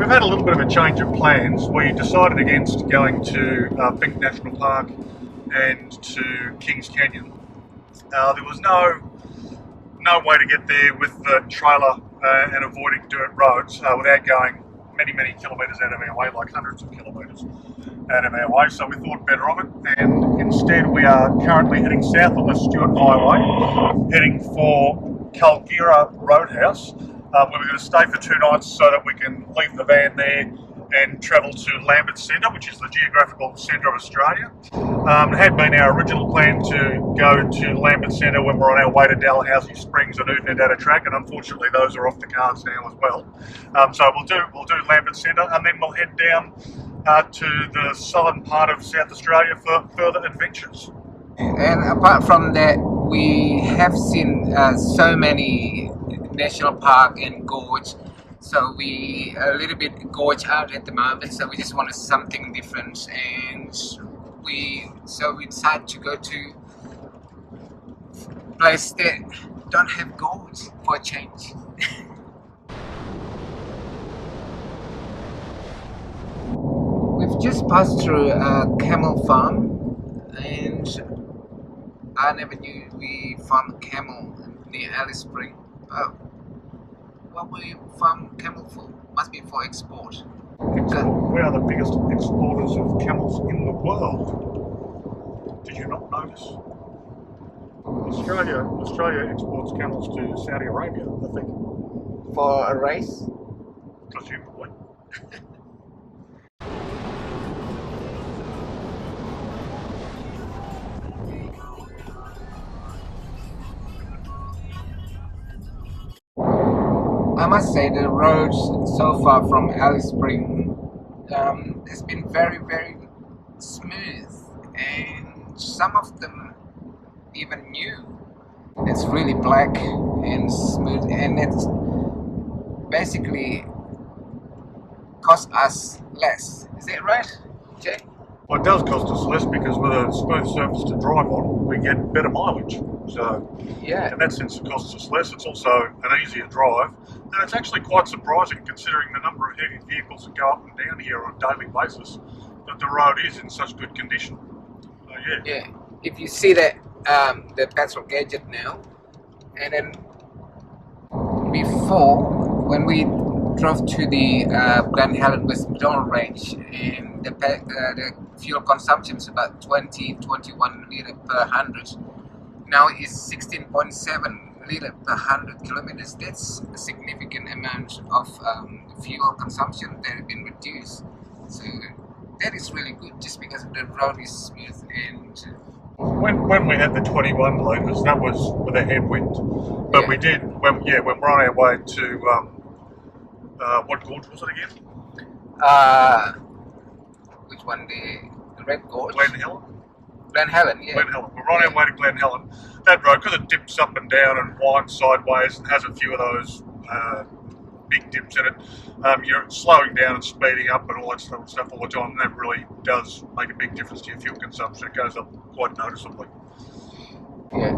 we've had a little bit of a change of plans. We decided against going to Pink National Park and to Kings Canyon. There was no way to get there with the trailer and avoiding dirt roads without going many kilometres out of our way, like hundreds of kilometres out of our way. So we thought better of it, and instead we are currently heading south on the Stewart Highway, heading for Kulgera Roadhouse, where we're going to stay for 2 nights so that we can leave the van there and travel to Lambert Centre, which is the geographical centre of Australia. It had been our original plan to go to Lambert Centre when we're on our way to Dalhousie Springs and Oodnadatta Track, and unfortunately those are off the cards now as well. So we'll do Lambert Centre, and then we'll head down to the southern part of South Australia for further adventures. And apart from that, we have seen so many national park and gorge, so we are a little bit gorge out at the moment, so we just wanted something different, and we decided to go to a place that don't have gorge for a change. We've just passed through a camel farm, and I never knew we farmed camel near Alice Spring. What we farm camel for? Must be for export. We are the biggest exporters of camels in the world. Did you not notice? Australia exports camels to Saudi Arabia, I think. For a race? Presumably. I must say the roads so far from Alice Spring has been very smooth, and some of them even new. It's really black and smooth, and it's basically cost us less. Is that right, Jay? Well, it does cost us less because with a smooth surface to drive on, we get better mileage. So, yeah, in that sense, it costs us less. It's also an easier drive, and it's actually quite surprising considering the number of heavy vehicles that go up and down here on a daily basis that the road is in such good condition. So, yeah. If you see that the petrol gadget now, and then before when we drove to the Grand Helen West McDonald range, and the fuel consumption is about 21 litre per 100. Now it's 16.7 litre per 100 kilometers. That's a significant amount of fuel consumption that has been reduced. So that is really good, just because the road is smooth. And when we had the 21 litres, that was with a headwind. But yeah. we did when we're on our way to what gorge was it again? Which one? The Red Gorge? Glen Helen. Glen Helen, yeah. Glen Helen. We're on our way to Glen Helen. That road, because it dips up and down and winds sideways and has a few of those big dips in it, you're slowing down and speeding up and all that stuff all the time, and that really does make a big difference to your fuel consumption. It goes up quite noticeably. Yeah.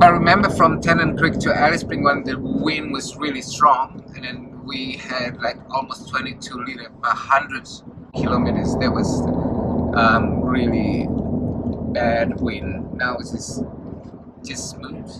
I remember from Tennant Creek to Alice Spring when the wind was really strong, and then we had like almost 22 litre per 100 kilometers. That was really bad wind. Now it's just smooth.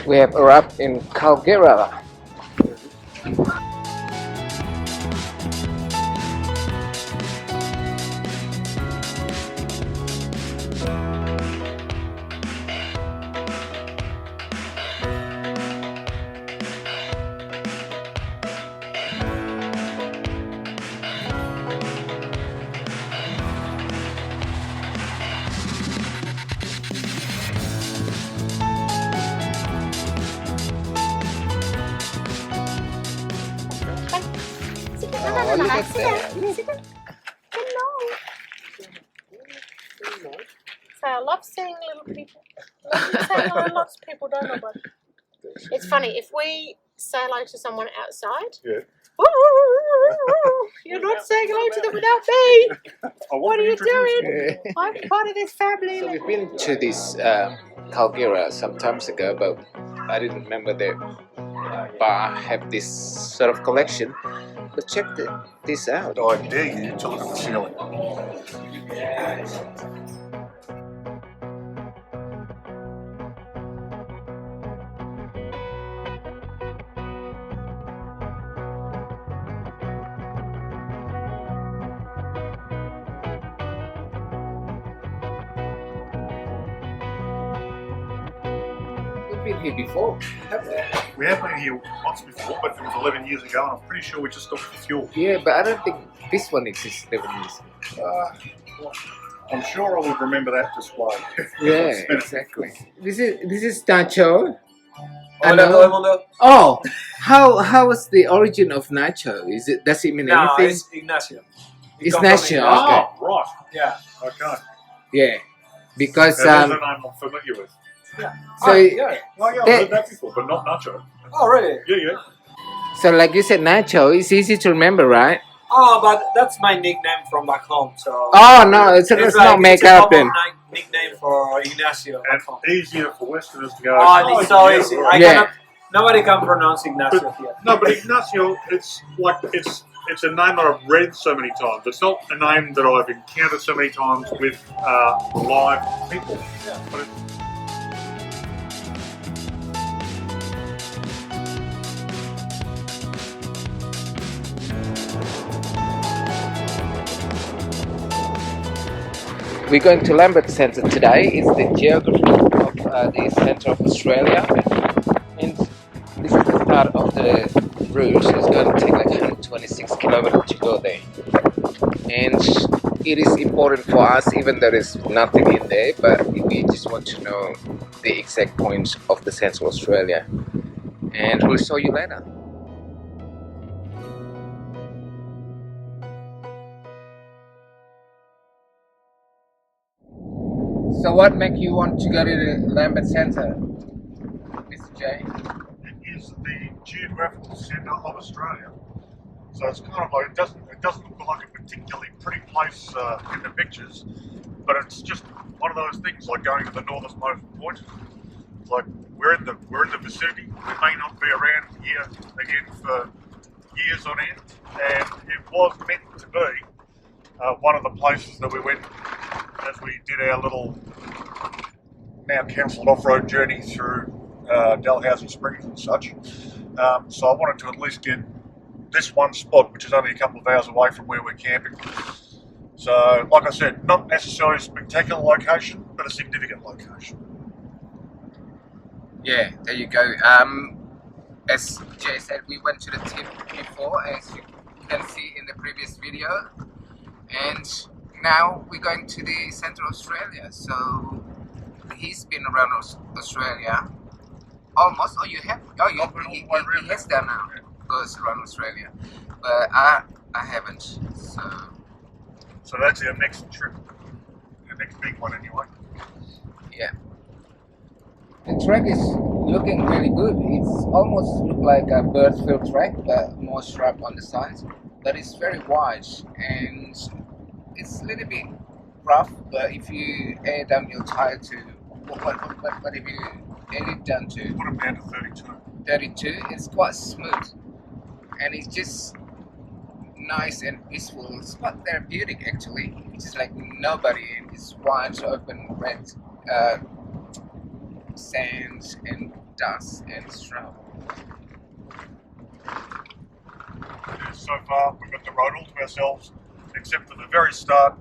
We have arrived in Kulgera. look nice. at Sit down. that. Look. Sit down. Hello. So I love seeing little people. Lots of people don't know about it. It's funny, if we say hello to someone outside, Yeah. you're not saying hello to them without me. What are you doing? Yeah. I'm part of this family. So we've been to this Kulgera some times ago, but I didn't remember the bar have this sort of collection. But check this out. I dare you to look at the ceiling. We've been here before. We have been here once before, but it was 11 years ago, and I'm pretty sure we just stopped for fuel. Yeah, but I don't think this one exists 11 years ago. I'm sure I would remember that display. Yeah, exactly. This is Nacho. Hola a todo el mundo. Oh, how was the origin of Nacho? Does it mean No, anything? it's Ignacio. We It's come from Ignacio. Ignacio. Okay. Oh, right. Yeah. Okay. Yeah, because That is a name I'm familiar with. so Oh, yeah. Oh, yeah, I've That- heard that before, but not Nacho. Oh, really? Yeah, yeah. so like you said, Nacho. It's easy to remember, right? Oh, but that's my nickname from back home. So. Oh no, it's not make it's a up common then. nickname for Ignacio back And home. easier for Westerners to go. Oh, it's so yeah, easy. right. Yeah. Nobody can pronounce Ignacio here. No, but Ignacio, it's a name that I've read so many times. It's not a name that I've encountered so many times with live people. Yeah. But it's, We're going to Lambert Centre today. It's the geography of the centre of Australia, and this is the start of the route. It's going to take like 126 kilometers to go there, and it is important for us, even though there's nothing in there, but we just want to know the exact point of the Central Australia, and we'll show you later. So what make you want to go to the Lambert Centre, Mr. J? it is the geographical centre of Australia. So it's kind of like it doesn't look like a particularly pretty place in the pictures, but it's just one of those things like going to the northernmost point. It's like we're in the vicinity. We may not be around here again for years on end, and it was meant to be one of the places that we went as we did our little now cancelled off-road journey through Dalhousie Springs and such. So I wanted to at least get this one spot, which is only a couple of hours away from where we're camping. So, like I said, not necessarily a spectacular location, but a significant location. Yeah, there you go. As Jay said, we went to the tip before, as you can see in the previous video, and now we're going to the Central Australia. So he's been around Australia almost. Oh, you have? Oh, he has done now. Goes around Australia, but I haven't. So that's our next trip, our next big one anyway. Yeah. The track is looking really good. It's almost look like a bird-field track, but more shrub on the sides. But it's very wide and it's a little bit rough. But if you air down your tire to what if you air it down to Put them down to 32. 32, it's quite smooth and it's just nice and peaceful. It's quite therapeutic actually. It's just like nobody and it's wide open red sand and dust and shrub. So far, we've got the road all to ourselves, except for the very start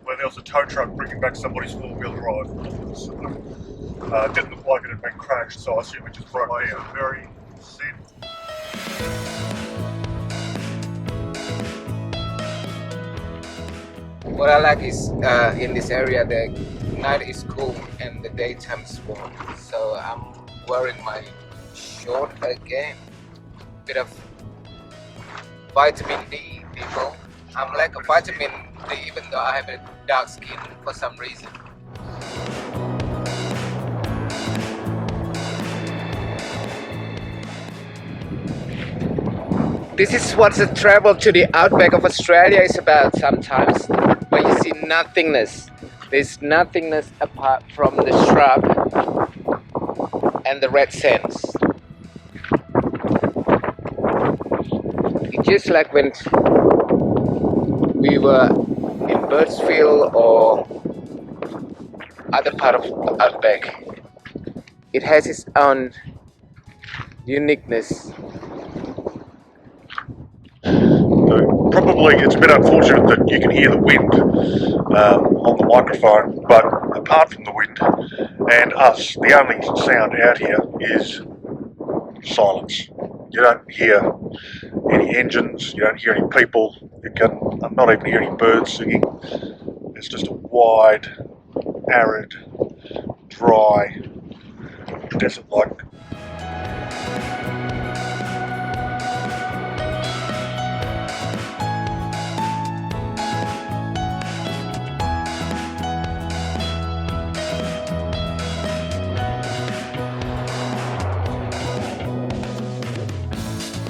where there was a tow truck bringing back somebody's four-wheel drive. So, didn't look like it had been crashed, so I assume it just brought by a very thin. What I like is in this area the night is cool and the daytime is warm. So I'm wearing my short again. Bit of vitamin D people. I'm lack of vitamin D even though I have a dark skin for some reason. This is what the travel to the outback of Australia is about sometimes, when you see nothingness. There's nothingness apart from the shrub and the red sands. It's just like when we were in Birdsfield or other part of the outback. It has its own uniqueness. Probably it's a bit unfortunate that you can hear the wind on the microphone, but apart from the wind and us, the only sound out here is silence. You don't hear any engines, you don't hear any people, you can not even hear any birds singing. It's just a wide, arid, dry, desert-like.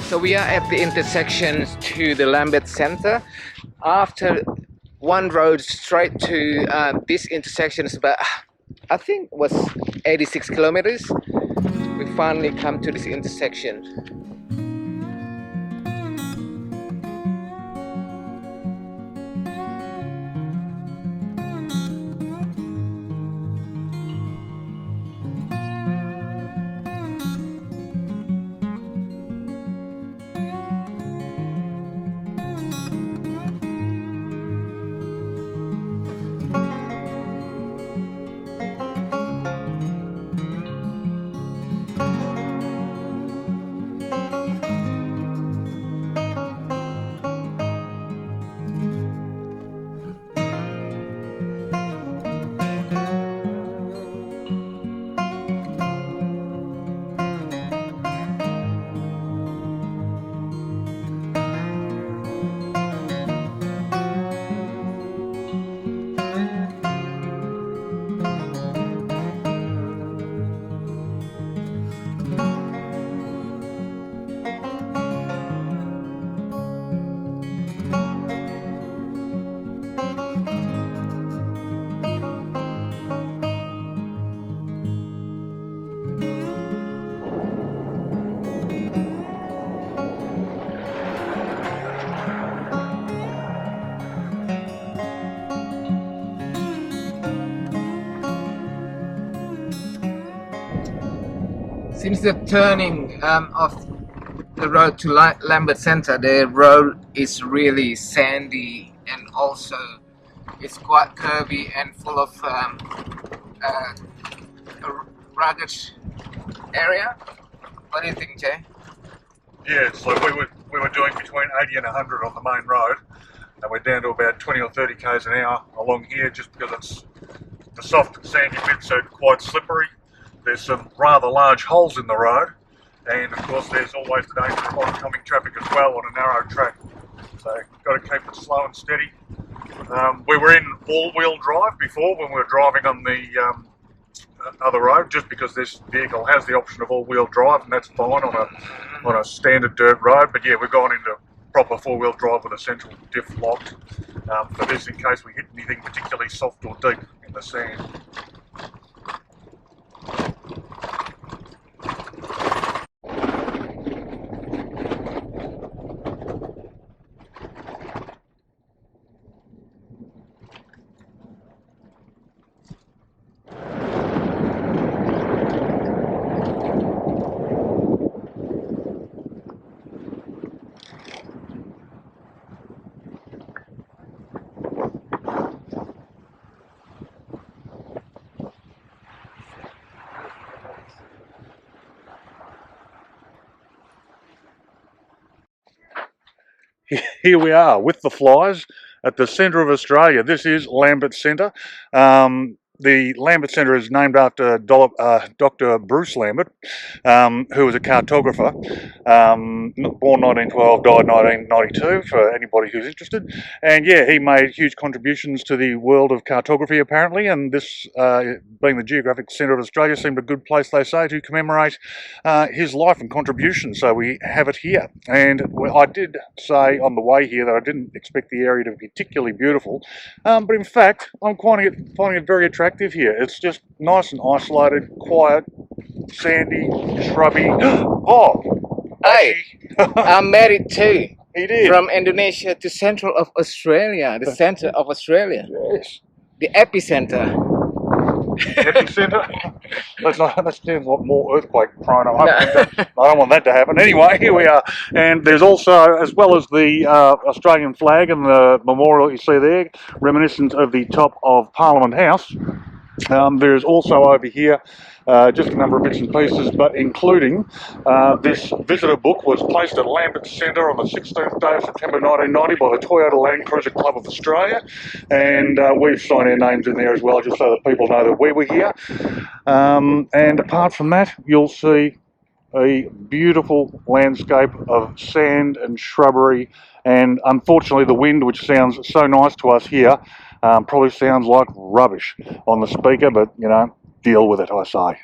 So we are at the intersection to the Lambert Centre. After one road straight to this intersection is about, I think it was 86 kilometers. We finally come to this intersection. Since the turning of the road to Lambert Centre, the road is really sandy and also it's quite curvy and full of a rugged area. What do you think, Jay? Yeah, so we were doing between 80 and 100 on the main road, and we're down to about 20 or 30 k's an hour along here just because it's the soft and sandy bits are quite slippery. There's some rather large holes in the road, and of course there's always the danger of oncoming traffic as well on a narrow track. So you've got to keep it slow and steady. We were in all-wheel drive before when we were driving on the other road, just because this vehicle has the option of all-wheel drive, and that's fine on a standard dirt road. But yeah, we've gone into proper four-wheel drive with a central diff locked for this in case we hit anything particularly soft or deep in the sand. Here we are with the flies at the centre of Australia. This is Lambert Centre. the Lambert Centre is named after Dr. Bruce Lambert, who was a cartographer, born 1912, died 1992, for anybody who's interested. And yeah, he made huge contributions to the world of cartography, apparently, and this, being the geographic centre of Australia, seemed a good place, they say, to commemorate his life and contribution. So we have it here. And I did say on the way here that I didn't expect the area to be particularly beautiful, but in fact, I'm finding it very attractive here. It's just nice and isolated, quiet, sandy, shrubby. Oh, Hey, I'm married too. he did. From Indonesia to central of Australia, the center of Australia, Yes. the epicenter. Epicenter. That's a lot more earthquake prone. I don't want that to happen. Anyway, here we are. And there's also, as well as the Australian flag and the memorial you see there, reminiscent of the top of Parliament House, there's also over here just a number of bits and pieces, but including this visitor book was placed at Lambert Centre on the 16th day of September 1990 by the Toyota Land Cruiser Club of Australia, and we've signed our names in there as well, just so that people know that we were here. And apart from that, you'll see a beautiful landscape of sand and shrubbery, and unfortunately the wind, which sounds so nice to us here, probably sounds like rubbish on the speaker, but you know, deal with it, I say.